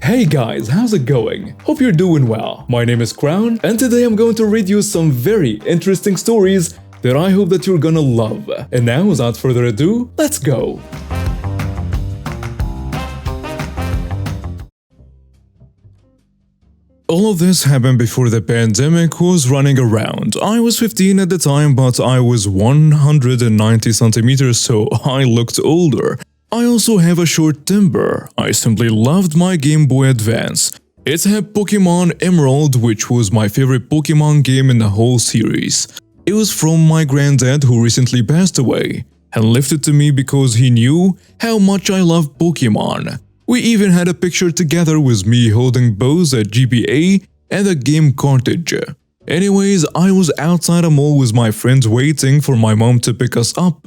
Hey guys, how's it going? Hope you're doing well. My name is Crown, and today I'm going to read you some very interesting stories that I hope that you're gonna love. And now, without further ado, let's go! All of this happened before the pandemic was running around. I was 15 at the time, but I was 190 centimeters, so I looked older. I also have a short temper. I simply loved my Game Boy Advance. It had Pokemon Emerald, which was my favorite Pokemon game in the whole series. It was from my granddad, who recently passed away, and left it to me because he knew how much I loved Pokemon. We even had a picture together with me holding both a GBA and a game cartridge. Anyways, I was outside a mall with my friends waiting for my mom to pick us up,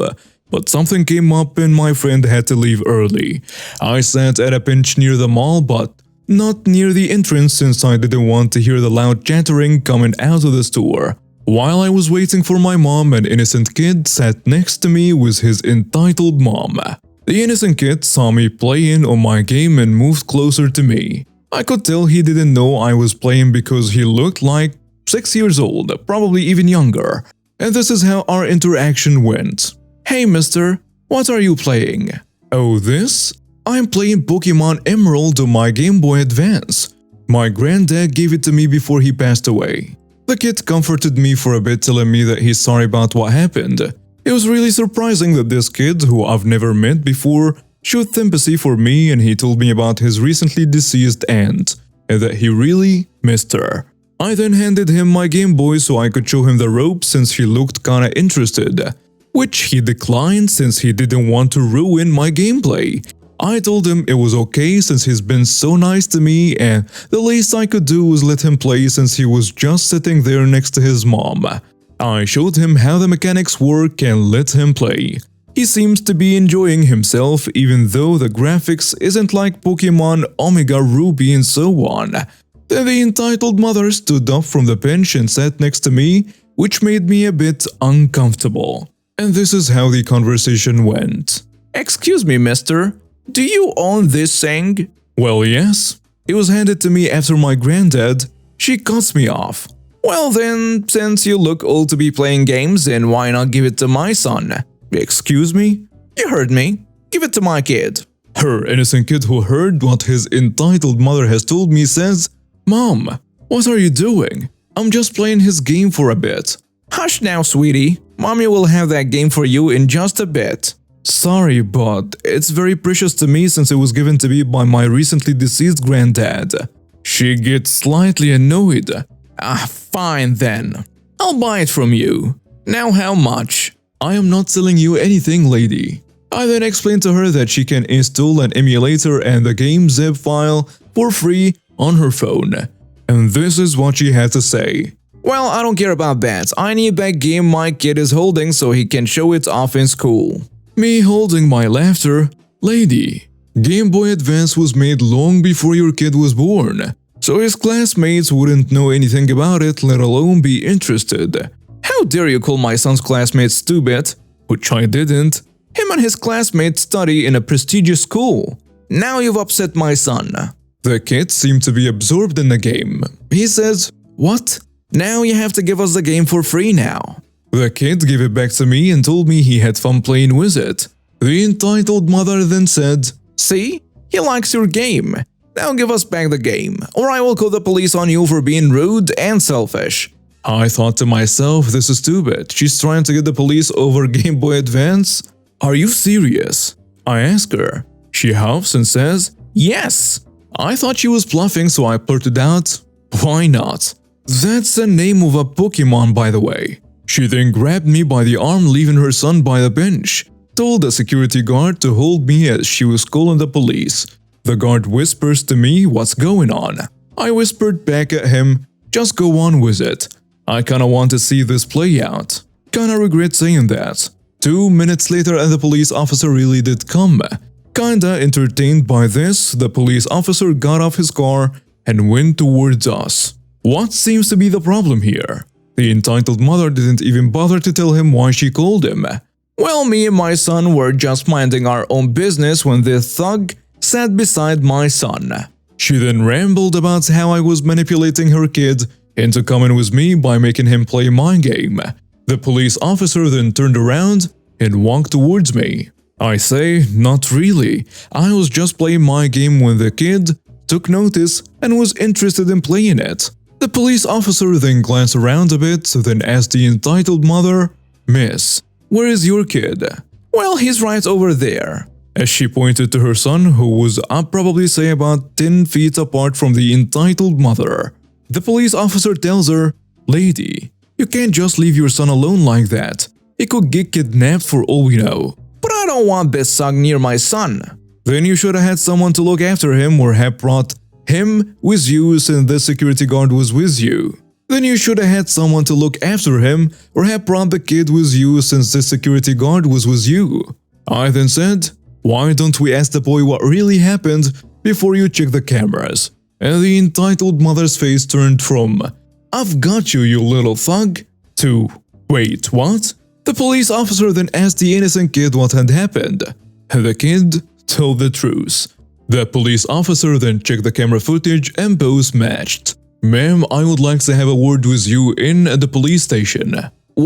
but something came up and my friend had to leave early. I sat at a bench near the mall, but not near the entrance since I didn't want to hear the loud chattering coming out of the store. While I was waiting for my mom, an innocent kid sat next to me with his entitled mom. The innocent kid saw me playing on my game and moved closer to me. I could tell he didn't know I was playing because he looked like 6 years old, probably even younger. And this is how our interaction went. "Hey mister, what are you playing?" "Oh, this? I'm playing Pokemon Emerald on my Game Boy Advance. My granddad gave it to me before he passed away." The kid comforted me for a bit, telling me that he's sorry about what happened. It was really surprising that this kid, who I've never met before, showed sympathy for me, and he told me about his recently deceased aunt, and that he really missed her. I then handed him my Game Boy so I could show him the ropes since he looked kinda interested, which he declined since he didn't want to ruin my gameplay. I told him it was okay since he's been so nice to me, and the least I could do was let him play since he was just sitting there next to his mom. I showed him how the mechanics work and let him play. He seems to be enjoying himself even though the graphics isn't like Pokemon Omega Ruby and so on. Then the entitled mother stood up from the bench and sat next to me, which made me a bit uncomfortable. And this is how the conversation went. "Excuse me, mister, do you own this thing?" "Well, yes. It was handed to me after my granddad." She cuts me off. "Well then, since you look old to be playing games, then why not give it to my son?" "Excuse me?" "You heard me. Give it to my kid." Her innocent kid, who heard what his entitled mother has told me, says, "Mom, what are you doing? I'm just playing his game for a bit." "Hush now, sweetie. Mommy will have that game for you in just a bit." "Sorry, but it's very precious to me since it was given to me by my recently deceased granddad." She gets slightly annoyed. Fine then. I'll buy it from you. Now how much?" "I am not selling you anything, lady." I then explained to her that she can install an emulator and the game zip file for free on her phone. And this is what she had to say. "Well, I don't care about that. I need that game my kid is holding so he can show it off in school." Me holding my laughter. "Lady, Game Boy Advance was made long before your kid was born, so his classmates wouldn't know anything about it, let alone be interested." "How dare you call my son's classmates stupid?" Which I didn't. "Him and his classmates study in a prestigious school. Now you've upset my son." The kid seemed to be absorbed in the game. He says, "What? Now you have to give us the game for free now." The kid gave it back to me and told me he had fun playing with it. The entitled mother then said, "See? He likes your game. Now give us back the game, or I will call the police on you for being rude and selfish." I thought to myself, this is stupid. She's trying to get the police over Game Boy Advance? Are you serious? I ask her. She huffs and says, "Yes." I thought she was bluffing, so I blurted out, "Why not? That's the name of a Pokemon, by the way." She then grabbed me by the arm, leaving her son by the bench, told the security guard to hold me as she was calling the police. The guard whispers to me, "What's going on?" I whispered back at him, "Just go on with it. I kinda want to see this play out." Kinda regret saying that. 2 minutes later and the police officer really did come. Kinda entertained by this, the police officer got off his car and went towards us. What seems to be the problem here? The entitled mother didn't even bother to tell him why she called him. "Well, me and my son were just minding our own business when this thug sat beside my son. She then rambled about how I was manipulating her kid into coming with me by making him play my game. The police officer then turned around and walked towards me. I say, not really. I was just playing my game when the kid took notice and was interested in playing it. The police officer then glanced around a bit, then asked the entitled mother, "Miss, where is your kid?" "Well, he's right over there," as she pointed to her son, who was probably say about 10 feet apart from the entitled mother. The police officer tells her, "Lady, you can't just leave your son alone like that. He could get kidnapped for all we know." "But I don't want this thug near my son." "Then you should have had someone to look after him or have brought him with you since the security guard was with you." "Then you should have had someone to look after him or have brought the kid with you since the security guard was with you." I then said, "Why don't we ask the boy what really happened before you check the cameras?" And the entitled mother's face turned from, "I've got you, you little thug," to, "Wait, what?" The police officer then asked the innocent kid what had happened. The kid told the truth. The police officer then checked the camera footage and both matched. "Ma'am, I would like to have a word with you in the police station."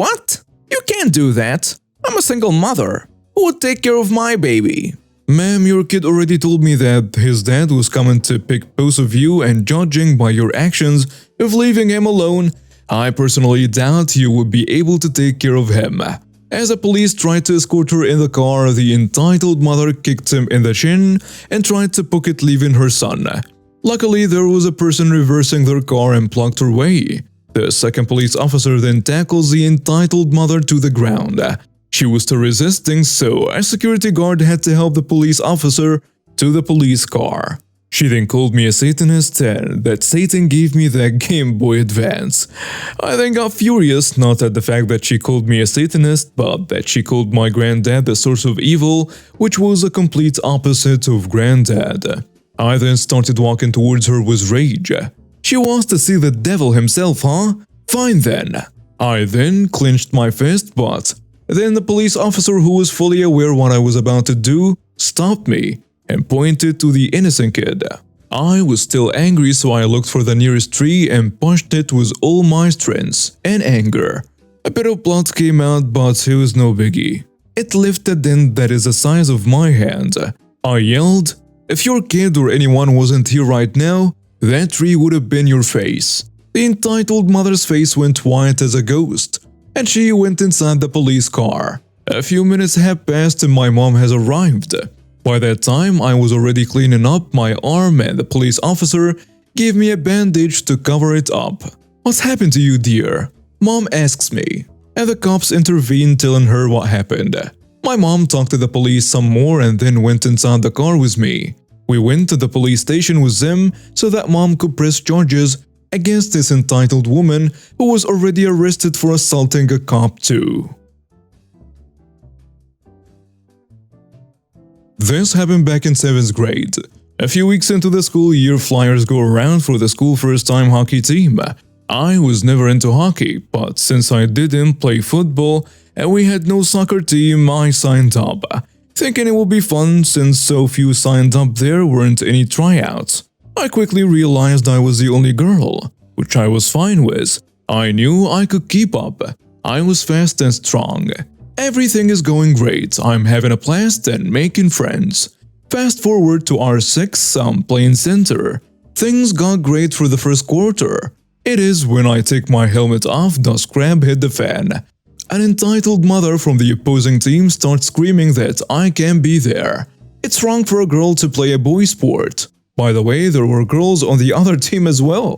"What? You can't do that. I'm a single mother. Who would take care of my baby?" "Ma'am, your kid already told me that his dad was coming to pick both of you, and judging by your actions of leaving him alone, I personally doubt you would be able to take care of him." As the police tried to escort her in the car, the entitled mother kicked him in the shin and tried to pocket leaving her son. Luckily, there was a person reversing their car and blocked her way. The second police officer then tackles the entitled mother to the ground. She was still resisting, so a security guard had to help the police officer to the police car. She then called me a Satanist and that Satan gave me the Gameboy Advance. I then got furious, not at the fact that she called me a Satanist, but that she called my granddad the source of evil, which was a complete opposite of granddad. I then started walking towards her with rage. "She wants to see the devil himself, huh? Fine then." I then clenched my fist, but then the police officer, who was fully aware what I was about to do, stopped me and pointed to the innocent kid. I was still angry, so I looked for the nearest tree and punched it with all my strength and anger. A bit of blood came out, but it was no biggie. It left a dent that is the size of my hand. I yelled, "If your kid or anyone wasn't here right now, that tree would have been your face." The entitled mother's face went white as a ghost, and she went inside the police car. A few minutes have passed and my mom has arrived. By that time, I was already cleaning up my arm and the police officer gave me a bandage to cover it up. "What's happened to you, dear?" Mom asks me, and the cops intervene telling her what happened. My mom talked to the police some more and then went inside the car with me. We went to the police station with them so that mom could press charges against this entitled woman who was already arrested for assaulting a cop too. This happened back in 7th grade. A few weeks into the school year, flyers go around for the school first-time hockey team. I was never into hockey, but since I didn't play football and we had no soccer team, I signed up, thinking it would be fun since so few signed up there weren't any tryouts. I quickly realized I was the only girl, which I was fine with. I knew I could keep up. I was fast and strong. Everything is going great. I'm having a blast and making friends. Fast forward to R6, I'm playing center. Things got great for the first quarter. It is when I take my helmet off, the scrap hit the fan. An entitled mother from the opposing team starts screaming that I can't be there. It's wrong for a girl to play a boy sport. By the way, there were girls on the other team as well.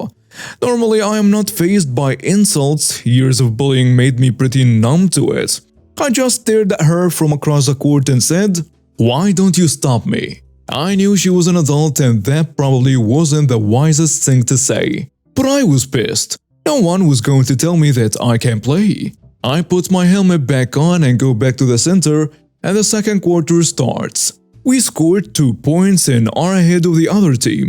Normally, I am not fazed by insults. Years of bullying made me pretty numb to it. I just stared at her from across the court and said, "Why don't you stop me?" I knew she was an adult and that probably wasn't the wisest thing to say. But I was pissed. No one was going to tell me that I can't play. I put my helmet back on and go back to the center, and the second quarter starts. We scored 2 points and are ahead of the other team.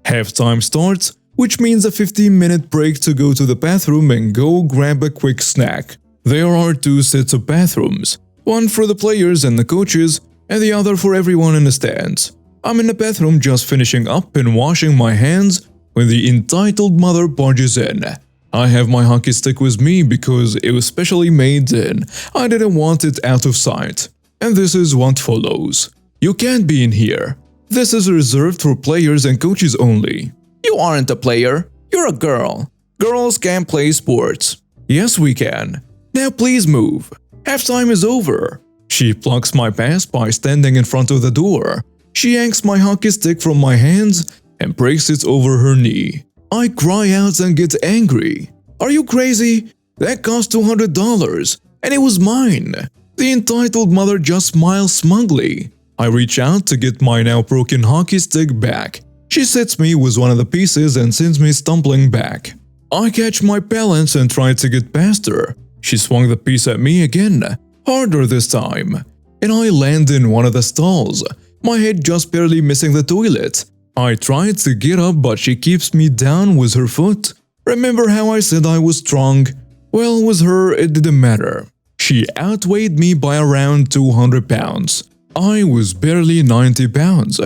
Halftime starts, which means a 15-minute break to go to the bathroom and go grab a quick snack. There are 2 sets of bathrooms, one for the players and the coaches, and the other for everyone in the stands. I'm in the bathroom just finishing up and washing my hands when the entitled mother barges in. I have my hockey stick with me because it was specially made and I didn't want it out of sight. And this is what follows. You can't be in here. This is reserved for players and coaches only. You aren't a player. You're a girl. Girls can't play sports. Yes, we can. Now please move. Halftime is over. She blocks my pass by standing in front of the door. She yanks my hockey stick from my hands and breaks it over her knee. I cry out and get angry. Are you crazy? That cost $200 and it was mine. The entitled mother just smiles smugly. I reach out to get my now broken hockey stick back. She sets me with one of the pieces and sends me stumbling back. I catch my balance and try to get past her. She swung the piece at me again, harder this time, and I land in one of the stalls, my head just barely missing the toilet. I tried to get up, but she keeps me down with her foot. Remember how I said I was strong? Well, with her, it didn't matter. She outweighed me by around 200 pounds. I was barely 90 pounds.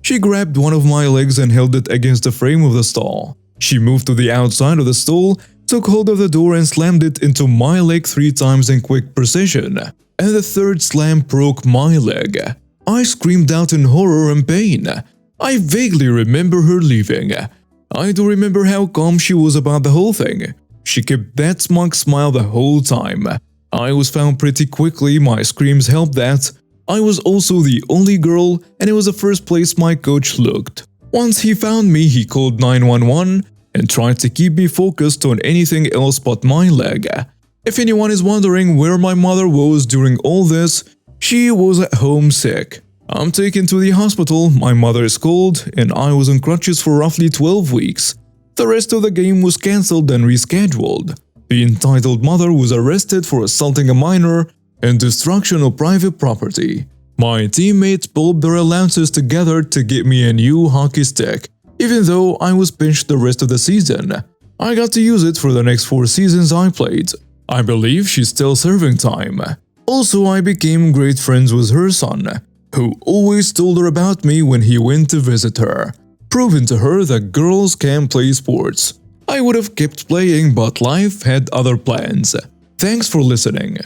She grabbed one of my legs and held it against the frame of the stall. She moved to the outside of the stall, took hold of the door and slammed it into my leg 3 times in quick precision. And the third slam broke my leg. I screamed out in horror and pain. I vaguely remember her leaving. I do remember how calm she was about the whole thing. She kept that smug smile the whole time. I was found pretty quickly, my screams helped that. I was also the only girl and it was the first place my coach looked. Once he found me, he called 911 and tried to keep me focused on anything else but my leg. If anyone is wondering where my mother was during all this, she was at home sick. I'm taken to the hospital, my mother is called, and I was on crutches for roughly 12 weeks. The rest of the game was cancelled and rescheduled. The entitled mother was arrested for assaulting a minor and destruction of private property. My teammates pulled their allowances together to get me a new hockey stick, even though I was pinched the rest of the season. I got to use it for the next 4 seasons I played. I believe she's still serving time. Also, I became great friends with her son, who always told her about me when he went to visit her, proving to her that girls can play sports. I would have kept playing, but life had other plans. Thanks for listening.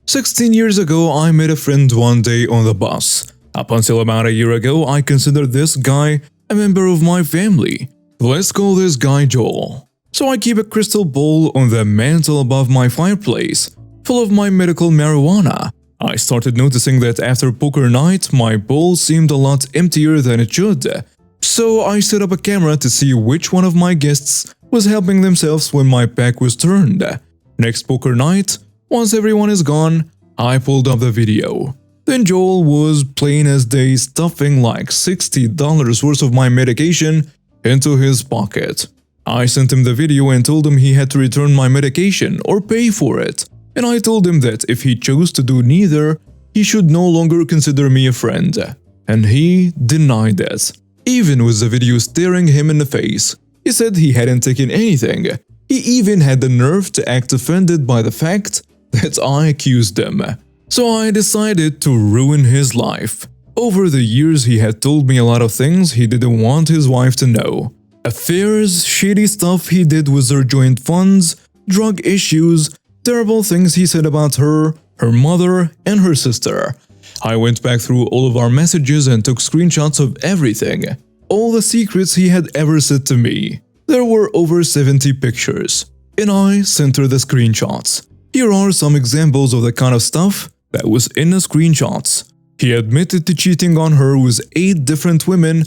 16 years ago, I met a friend one day on the bus. Up until about a year ago, I considered this guy a member of my family. Let's call this guy Joel. So I keep a crystal bowl on the mantle above my fireplace, full of my medical marijuana. I started noticing that after poker night, my bowl seemed a lot emptier than it should. So I set up a camera to see which one of my guests was helping themselves when my back was turned. Next poker night, once everyone is gone, I pulled up the video. Then Joel was plain as day stuffing like $60 worth of my medication into his pocket. I sent him the video and told him he had to return my medication or pay for it. And I told him that if he chose to do neither, he should no longer consider me a friend. And he denied it, even with the video staring him in the face. He said he hadn't taken anything. He even had the nerve to act offended by the fact that I accused him. So I decided to ruin his life. Over the years, he had told me a lot of things he didn't want his wife to know. Affairs, shady stuff he did with her joint funds, drug issues, terrible things he said about her, her mother, and her sister. I went back through all of our messages and took screenshots of everything. All the secrets he had ever said to me. There were over 70 pictures, and I sent her the screenshots. Here are some examples of the kind of stuff that was in the screenshots. He admitted to cheating on her with 8 different women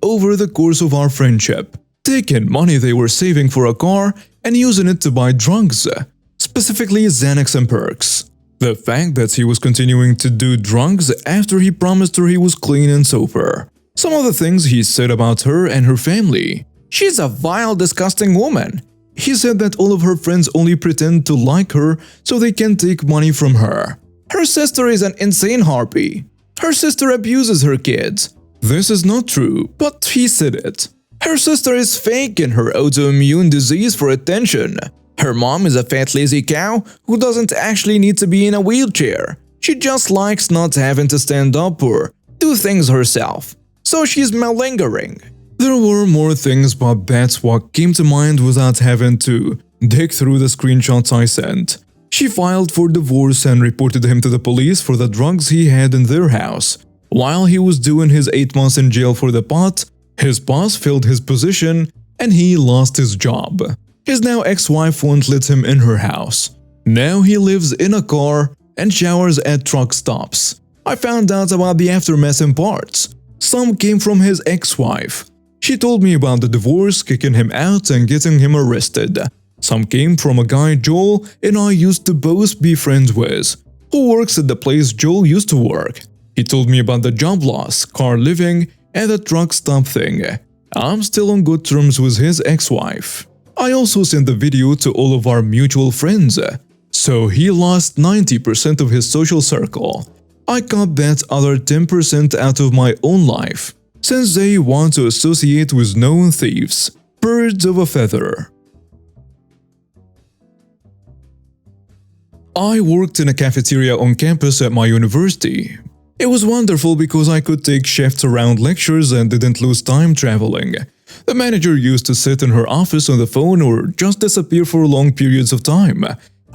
over the course of our friendship, taking money they were saving for a car and using it to buy drugs, specifically Xanax and perks. The fact that he was continuing to do drugs after he promised her he was clean and sober. Some of the things he said about her and her family. She's a vile, disgusting woman. He said that all of her friends only pretend to like her so they can take money from her. Her sister is an insane harpy. Her sister abuses her kids. This is not true, but he said it. Her sister is faking her autoimmune disease for attention. Her mom is a fat lazy cow who doesn't actually need to be in a wheelchair. She just likes not having to stand up or do things herself. So she's malingering. There were more things, but that's what came to mind without having to dig through the screenshots I sent. She filed for divorce and reported him to the police for the drugs he had in their house. While he was doing his 8 months in jail for the pot, his boss filled his position and he lost his job. His now ex-wife won't let him in her house. Now he lives in a car and showers at truck stops. I found out about the aftermath in parts. Some came from his ex-wife. She told me about the divorce, kicking him out and getting him arrested. Some came from a guy Joel and I used to both be friends with, who works at the place Joel used to work. He told me about the job loss, car living, and the truck stop thing. I'm still on good terms with his ex-wife. I also sent the video to all of our mutual friends, so he lost 90% of his social circle. I cut that other 10% out of my own life, since they want to associate with known thieves. Birds of a feather. I worked in a cafeteria on campus at my university. It was wonderful because I could take shifts around lectures and didn't lose time traveling. The manager used to sit in her office on the phone or just disappear for long periods of time.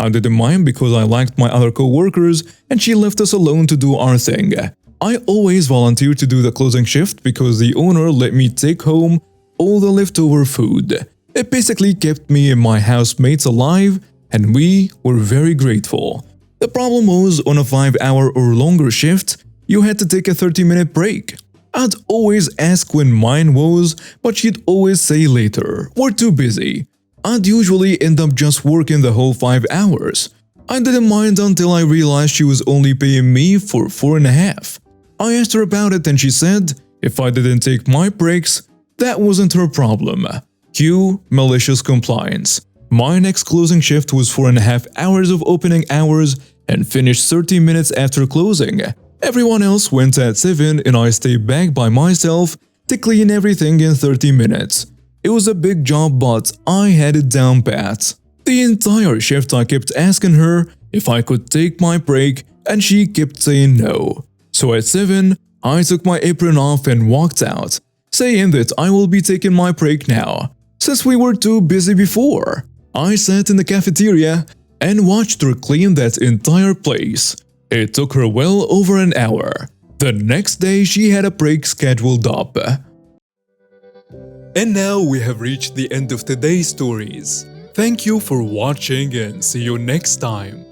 I didn't mind because I liked my other co-workers and she left us alone to do our thing. I always volunteered to do the closing shift because the owner let me take home all the leftover food. It basically kept me and my housemates alive and we were very grateful. The problem was on a 5-hour or longer shift, you had to take a 30-minute break. I'd always ask when mine was, but she'd always say later, we're too busy. I'd usually end up just working the whole 5 hours. I didn't mind until I realized she was only paying me for 4.5. I asked her about it and she said, if I didn't take my breaks, that wasn't her problem. Cue malicious compliance. My next closing shift was 4.5 hours of opening hours and finished 30 minutes after closing. Everyone else went at 7 and I stayed back by myself to clean everything in 30 minutes. It was a big job, but I had it down pat. The entire shift I kept asking her if I could take my break and she kept saying no. So at 7, I took my apron off and walked out, saying that I will be taking my break now, since we were too busy before. I sat in the cafeteria and watched her clean that entire place. It took her well over an hour. The next day she had a break scheduled up. And now we have reached the end of today's stories. Thank you for watching and see you next time.